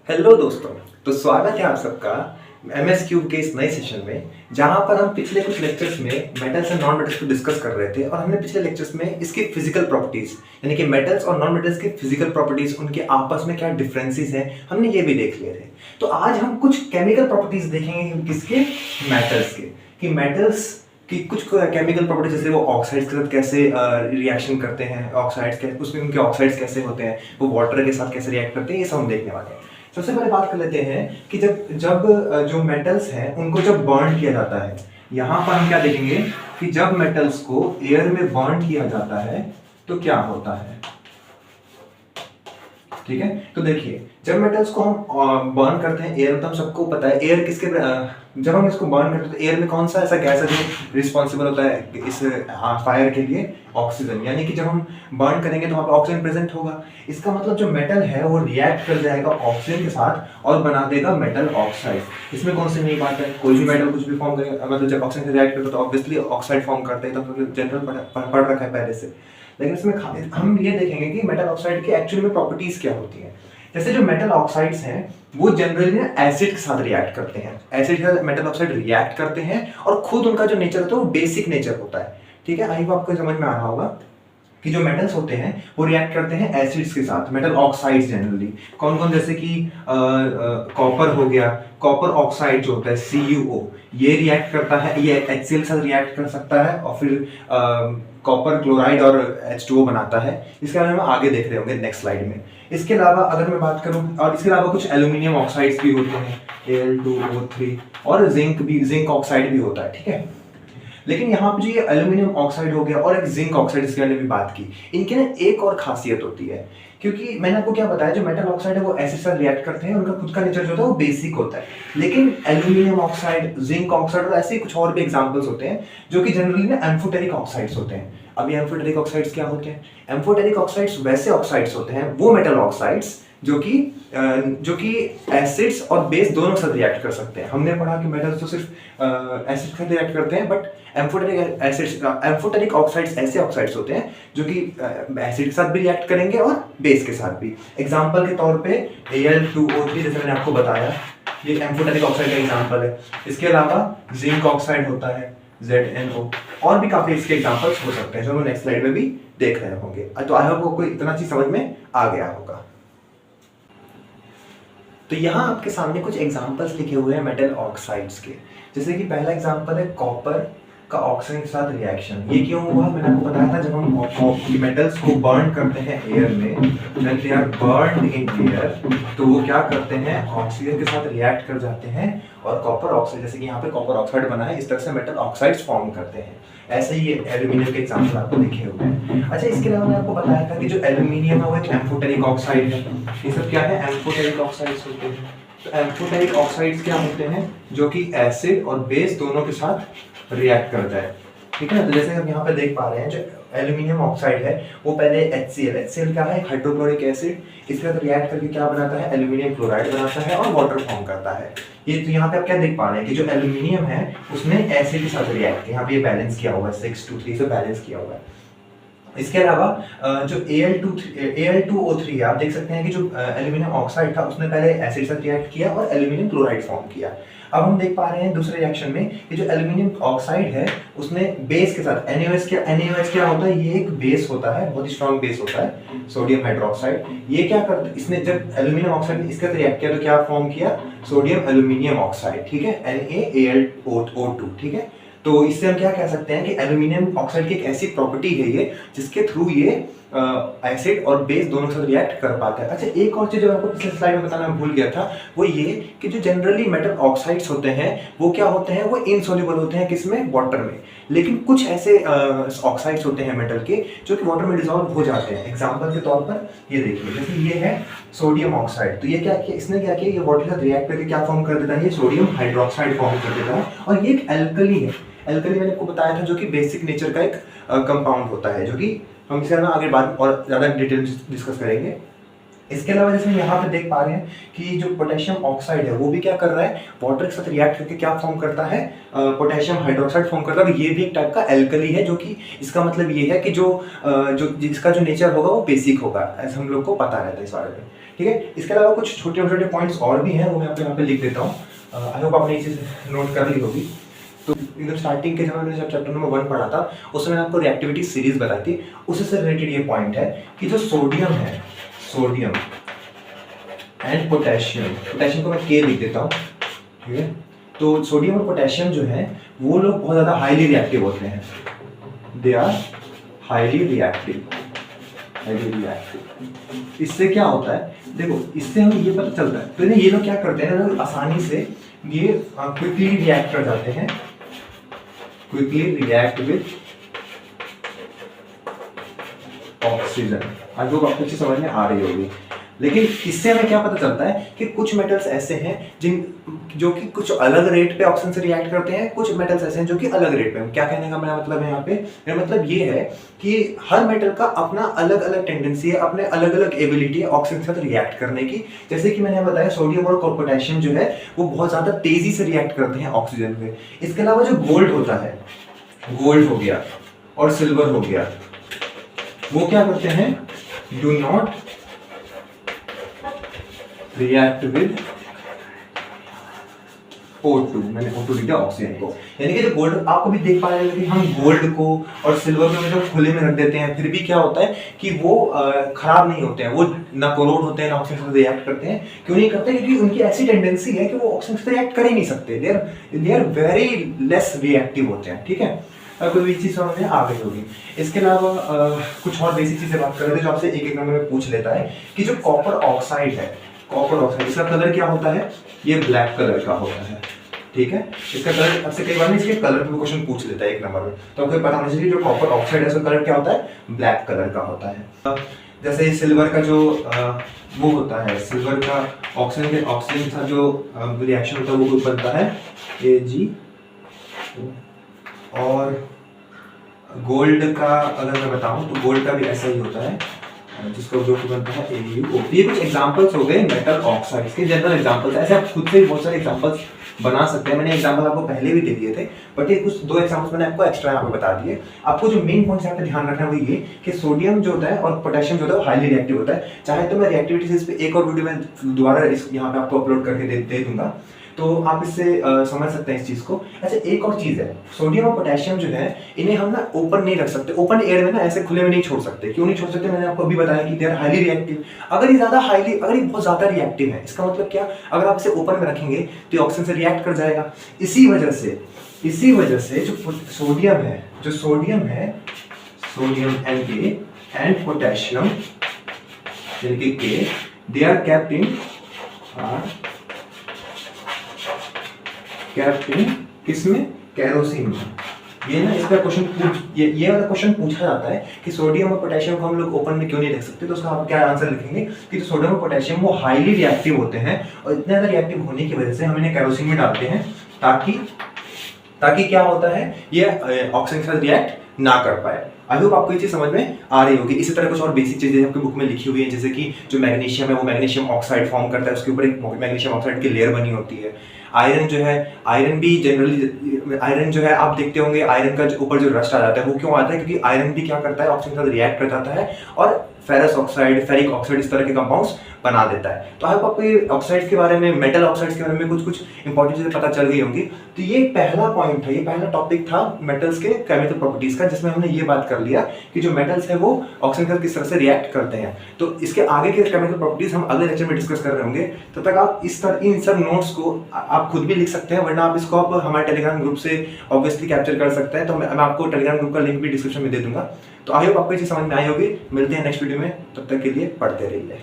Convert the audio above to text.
Hello दोस्तों। तो स्वागत है आप सबका एमएस क्यूब के इस नए सेशन में, जहां पर हम पिछले कुछ लेक्चर्स में मेटल्स एंड नॉन मेटल्स को डिस्कस कर रहे थे और हमने पिछले लेक्चर्स में इसकी फिजिकल प्रॉपर्टीज यानी कि मेटल्स और नॉन मेटल्स की फिजिकल प्रॉपर्टीज, उनके आपस में क्या डिफरेंसेस हैं, हमने ये भी देख लिए थे। तो आज हम कुछ केमिकल प्रॉपर्टीज देखेंगे किसके, मेटल्स के, कि मेटल्स कि कुछ केमिकल प्रॉपर्टी जैसे वो ऑक्साइड्स के साथ कैसे रिएक्शन करते हैं, ऑक्साइड्स के उसमें उनके ऑक्साइड्स कैसे होते हैं, वो वाटर के साथ कैसे रिएक्ट करते हैं, ये सब हम देखने वाले हैं। सबसे पहले बात कर लेते हैं कि जब जब जो मेटल्स हैं उनको जब बर्न किया जाता है, यहाँ पर हम क्या देखेंगे कि जब मेटल्स को एयर में बर्न किया जाता है तो क्या होता है। ठीक है, तो देखिए जब मेटल्स को हम बर्न करते हैं एयर में, तो हम सबको पता है एयर किसके जब हम इसको बर्न करते हैं तो एयर में कौन सा ऐसा गैस है जो रिस्पॉन्सिबल होता है इस फायर के लिए, ऑक्सीजन। यानी कि जब हम बर्न करेंगे तो वहाँ पर ऑक्सीजन प्रेजेंट होगा। इसका मतलब जो मेटल है वो रिएक्ट कर जाएगा ऑक्सीजन के साथ और बना देगा मेटल ऑक्साइड। इसमें कौन सी नई बात है, कोई भी मेटल कुछ भी फॉर्म करेगा, मतलब जब ऑक्सीजन से रिएक्ट करता है तो ऑब्वियसली ऑक्साइड फॉर्म करते हैं, तो जनरल पढ़ रखा है पहले से। लेकिन इसमें हम ये देखेंगे कि मेटल ऑक्साइड की एक्चुअली में प्रॉपर्टीज क्या होती हैं। जैसे जो मेटल ऑक्साइड्स हैं वो जनरली ना एसिड के साथ रिएक्ट करते हैं, एसिड के साथ मेटल ऑक्साइड रिएक्ट करते हैं और खुद उनका जो नेचर होता है वो बेसिक नेचर होता है। ठीक है, आई होप आपको समझ में आ रहा होगा कि जो मेटल्स होते हैं वो रिएक्ट करते हैं एसिड्स के साथ, मेटल ऑक्साइड्स जनरली कौन कौन, जैसे कि कॉपर हो गया, कॉपर ऑक्साइड जो होता है CuO, ये रिएक्ट करता है, ये HCl के साथ रिएक्ट कर सकता है और फिर कॉपर क्लोराइड और H2O बनाता है। इसके बारे में आगे देख रहे होंगे नेक्स्ट स्लाइड में। इसके अलावा अगर मैं बात करूं, और इसके अलावा कुछ एल्यूमिनियम ऑक्साइड्स भी होते हैं, Al2O3, और जिंक ऑक्साइड भी होता है। ठीक है, लेकिन यहाँ पे जो ये एल्यूमिनियम ऑक्साइड हो गया और एक जिंक ऑक्साइड, इसके बारे में भी बात की, इनके ना एक और खासियत होती है, क्योंकि मैंने आपको क्या बताया, जो मेटल ऑक्साइड है वो एसिड से रिएक्ट करते हैं, उनका खुद का नेचर जो होता है वो बेसिक होता है। लेकिन एल्यूमिनियम ऑक्साइड, जिंक ऑक्साइड और ऐसे कुछ और भी एग्जांपल्स होते हैं जो कि जनरली ना एम्फोटेरिक ऑक्साइड्स होते हैं। अब ये एम्फोटेरिक ऑक्साइड्स क्या होते हैं? एम्फोटेरिक ऑक्साइड्स वैसे ऑक्साइड्स होते हैं, वो मेटल ऑक्साइड्स जो कि एसिड्स और बेस दोनों के साथ रिएक्ट कर सकते हैं। हमने पढ़ा कि मेटल्स तो सिर्फ एसिड के साथ रिएक्ट करते हैं, बट एम्फोटेरिक ऑक्साइड्स ऐसे ऑक्साइड्स होते हैं जो कि एसिड के साथ भी रिएक्ट करेंगे और बेस के साथ भी। एग्जांपल के तौर पे Al2O3 जैसे मैंने आपको बताया, ये एम्फोटेरिक ऑक्साइड का एग्जांपल है। इसके अलावा जिंक ऑक्साइड होता है ZnO, और भी काफी इसके एग्जांपल्स हो सकते हैं जो हम नेक्स्ट स्लाइड में भी देख रहे होंगे। तो आई होप आपको इतना चीज समझ में आ गया होगा। तो यहाँ आपके सामने कुछ एग्जांपल्स लिखे हुए हैं मेटल ऑक्साइड्स के। जैसे कि पहला एग्जांपल है कॉपर का ऑक्सीजन के साथ रिएक्शन। ये क्यों हुआ, मैंने आपको बताया था, जब हम मेटल्स को बर्न करते हैं एयर में, when they are burned in air, तो वो क्या करते हैं, ऑक्सीजन के साथ रिएक्ट कर जाते हैं और कॉपर ऑक्साइड, जैसे कि यहाँ पे कॉपर ऑक्साइड बना है, इस तरह से मेटल ऑक्साइड्स फॉर्म करते हैं। ऐसे ही ये एल्यूमिनियम के एग्जांपल आपको लिखे हुए हैं। अच्छा, इसके अलावा मैं आपको बताया था कि जो एल्यूमिनियम है वो एक एम्फोटेरिक ऑक्साइड है। ये सब क्या है, एम्फोटेरिक ऑक्साइड्स होते हैं। तो एम्फोटेरिक ऑक्साइड्स क्या होते हैं, जो कि एसिड और बेस दोनों के साथ रिएक्ट करता है। ठीक है ना, तो जैसे हम यहाँ पे देख पा रहे हैं, जो एल्यूमिनियम ऑक्साइड है वो पहले HCl क्या है, हाइड्रोक्लोरिक एसिड, इसके साथ रिएक्ट करके क्या बनाता है, एल्यूमिनियम क्लोराइड बनाता है और वाटर फॉर्म करता है। ये तो यहाँ पे आप क्या देख पा रहे हैं कि जो एल्यूमिनियम है उसने एसिड के साथ रिएक्ट किया, यहाँ पे ये बैलेंस किया हुआ है, 6:3 से बैलेंस किया हुआ है। इसके अलावा जो Al2O3 है, आप देख सकते हैं कि जो एल्यूमिनियम ऑक्साइड था उसने पहले एसिड से रिएक्ट किया और एल्यूमिनियम क्लोराइड फॉर्म किया। अब हम देख पा रहे हैं दूसरे रिएक्शन में कि जो एल्यूमिनियम ऑक्साइड है उसने बेस के साथ NaOH क्या होता है, ये एक बेस होता है, बहुत ही स्ट्रॉन्ग बेस होता है, सोडियम हाइड्रोक्साइड। ये क्या करता है, इसने जब एल्यूमिनियम ऑक्साइड ने इसके साथ रिएक्ट किया तो क्या फॉर्म किया, सोडियम एल्यूमिनियम ऑक्साइड। ठीक है, NaAlO2। ठीक है, तो इससे हम क्या कह सकते हैं कि एल्यूमिनियम ऑक्साइड की एक ऐसी प्रॉपर्टी है ये, जिसके थ्रू ये एसिड और बेस दोनों के साथ रिएक्ट कर पाता है। अच्छा, एक और चीज जो आपको पिछले स्लाइड में बताना भूल गया था, वो ये कि जो जनरली मेटल ऑक्साइड्स होते हैं वो क्या होते हैं, वो इनसॉल्युबल होते हैं, किसमें, वाटर में। लेकिन कुछ ऐसे ऑक्साइड्स होते हैं मेटल के जो कि वाटर में डिसॉल्व हो जाते हैं। एग्जांपल के तौर पर ये देखिए, जैसे ये है सोडियम ऑक्साइड, तो ये क्या किया, इसने क्या किया, ये वाटर के साथ रिएक्ट करके क्या फॉर्म कर देता है, ये सोडियम हाइड्रोक्साइड फॉर्म कर देता है, और ये एक एल्कली है। एल्कली मैंने आपको बताया था जो कि बेसिक नेचर का एक कंपाउंड होता है, जो कि हम इसके आगे बाद और ज़्यादा डिटेल डिस्कस करेंगे। इसके अलावा जैसे हम यहाँ पे देख पा रहे हैं कि जो पोटेशियम ऑक्साइड है वो भी क्या कर रहा है, वाटर के साथ रिएक्ट करके क्या फॉर्म करता है, पोटेशियम हाइड्रोक्साइड फॉर्म करता है। और ये भी एक टाइप का एल्कली है, जो कि इसका मतलब ये है कि जो जिसका जो नेचर होगा वो बेसिक होगा, ऐसा हम लोग को पता रहता है इस बारे में। ठीक है, इसके अलावा कुछ छोटे छोटे पॉइंट्स और भी हैं, वो मैं आपको यहाँ पे लिख देता हूँ। आई होप आपने ये चीज़ नोट कर ली होगी। तो एकदम स्टार्टिंग के जब मैंने चैप्टर नंबर 1 पढ़ा था, उसमें मैंने आपको रिएक्टिविटी सीरीज बताई थी, उससे से रिलेटेड ये पॉइंट है कि जो सोडियम है, सोडियम एंड पोटेशियम को मैं के लिख देता हूँ। ठीक है, तो सोडियम और पोटेशियम जो है वो लोग बहुत ज़्यादा हाईली रिएक्टिव होते हैं, दे आर हाईली रिएक्टिव। इससे क्या होता है, देखो इससे हमें ये पता चलता है, तो ये लोग क्या करते हैं ना, आसानी से ये क्विकली रिएक्ट कर जाते हैं, क्विकली रिएक्ट विद ऑक्सीजन। आज वो आपको चीज समझ में आ रही होगी। लेकिन इससे हमें क्या पता चलता है कि कुछ मेटल्स ऐसे हैं जो कि कुछ अलग रेट पे ऑक्सीजन से रिएक्ट करते हैं, कुछ मेटल्स ऐसे हैं जो कि अलग रेट पे। क्या कहने का मेरा मतलब है यहाँ पे, मेरा मतलब ये है कि हर मेटल का अपना अलग अलग टेंडेंसी है, अपने अलग अलग एबिलिटी है ऑक्सीजन के साथ रिएक्ट करने की। जैसे कि मैंने बताया सोडियम और पोटेशियम जो है वो बहुत ज्यादा तेजी से रिएक्ट करते हैं ऑक्सीजन पे। इसके अलावा जो गोल्ड होता है, गोल्ड हो गया और सिल्वर हो गया, वो क्या करते हैं, do not react with O2। मैंने O2 लिखा ऑक्सीजन को, यानी कि जो गोल्ड आप कभी देख पा रहे हैं कि हम गोल्ड को और सिल्वर को जब खुले में रख देते हैं फिर भी क्या होता है कि वो खराब नहीं होते हैं, वो ना कोरोड होते हैं ना ऑक्सीजन से रिएक्ट करते हैं। क्यों नहीं करते, क्योंकि उनकी ऐसी टेंडेंसी है कि वो ऑक्सीजन से रिएक्ट कर ही नहीं सकते, they are very less reactive होते हैं। ठीक है, कोई भी चीज़ समझ में आ गई होगी। इसके अलावा कुछ और बेसिक चीज़ें बात कर रहे थे जो आपसे एक एक नंबर में पूछ लेता है कि जो कॉपर ऑक्साइड है, कॉपर ऑक्साइड इसका कलर क्या होता है, ये ब्लैक कलर का होता है। ठीक है, इसका कलर आपसे कई बार इसके कलर पे क्वेश्चन पूछ लेता है एक नंबर में, तो आपको पता होना चाहिए जो कॉपर ऑक्साइड है उसका कलर क्या होता है, ब्लैक कलर का होता है। जैसे सिल्वर का जो वो होता है, सिल्वर का ऑक्सीजन के साथ जो रिएक्शन होता है वो बनता है Ag, और गोल्ड का अगर मैं बताऊं तो गोल्ड का भी ऐसा ही होता है, जिसको जो बनता है AuO। ये कुछ एग्जांपल्स हो गए मेटल ऑक्साइड्स के, जनरल एग्जांपल्स। ऐसे आप खुद से बहुत सारे एग्जांपल्स बना सकते हैं, मैंने एग्जांपल आपको पहले भी दे दिए थे, बट ये कुछ 2 एग्जांपल्स मैंने आपको एक्स्ट्रा यहाँ पे बता दिए। आपको जो मेन पॉइंट्स यहाँ पे ध्यान रखना है वो ये कि सोडियम जो होता है और पोटेशियम जो होता है वो हाईली रिएक्टिव होता है। चाहे तो मैं रिएक्टिविटी इस पे एक और वीडियो में दोबारा यहाँ पे आपको अपलोड करके दे दूंगा, तो आप इससे समझ सकते हैं इस चीज को। अच्छा, एक और चीज है, सोडियम और पोटेशियम जो है इन्हें हम ना ओपन नहीं रख सकते, ओपन एयर में ना ऐसे खुले में नहीं छोड़ सकते। क्यों नहीं छोड़ सकते, मैंने आपको अभी बताया कि दे आर हाईली रिएक्टिव। अगर ये बहुत ज्यादा रिएक्टिव है, इसका मतलब क्या, अगर आप इसे ओपन में रखेंगे तो ये ऑक्सीजन से रिएक्ट कर जाएगा। इसी वजह से जो सोडियम है, सोडियम Na एंड पोटेशियम यानी कि K, they are kept in किसमें, केरोसिन में। ये ना इसका क्वेश्चन ये वाला क्वेश्चन पूछा जाता है कि सोडियम और पोटेशियम को हम लोग ओपन में क्यों नहीं रख सकते, तो उसका आप क्या आंसर लिखेंगे कि सोडियम और पोटेशियम वो हाईली रिएक्टिव होते हैं, और इतने ज्यादा रिएक्टिव होने की वजह से हम इन्हें केरोसिन में डालते हैं ताकि क्या होता है, ये ऑक्सीजन के साथ रिएक्ट ना कर पाए। आई होप आपको ये चीज समझ में आ रही होगी। इसी तरह कुछ और बेसिक चीजें आपकी बुक में लिखी हुई है, जैसे कि जो मैग्नीशियम है वो मैग्नीशियम ऑक्साइड फॉर्म करता है, उसके ऊपर एक मैग्नीशियम ऑक्साइड की लेयर बनी होती है। आयरन जो है, आयरन भी जनरली आयरन जो है आप देखते होंगे, आयरन का ऊपर जो रस्ट आ जाता है वो क्यों आता है, क्योंकि आयरन भी क्या करता है, ऑक्सीजन के साथ रिएक्ट कर जाता है और फेरस ऑक्साइड, फेरिक ऑक्साइड इस तरह के कंपाउंड्स बना देता है। तो आपको ये ऑक्साइड्स के बारे में, मेटल ऑक्साइड्स के बारे में कुछ इंपॉर्टेंट चीजें पता चल गई होंगी। तो ये पहला पॉइंट था, ये पहला टॉपिक था मेटल्स के केमिकल प्रॉपर्टीज का, जिसमें हमने ये बात कर लिया कि जो मेटल्स है वो ऑक्सीजन के साथ किस तरह से रिएक्ट करते हैं। तो इसके आगे के केमिकल प्रॉपर्टीज हम अगले लेक्चर में डिस्कस कर रहे होंगे। तब तक आप इन सब नोट्स को आप खुद भी लिख सकते हैं, वरना आप इसको आप हमारे टेलीग्राम ग्रुप से ऑब्वियसली कैप्चर कर सकते हैं। तो मैं आपको टेलीग्राम ग्रुप का लिंक भी डिस्क्रिप्शन में दे दूंगा। तो आई होप आपको ये चीज समझ में आई होगी। मिलते हैं नेक्स्ट वीडियो में, तब तक के लिए पढ़ते रहिए।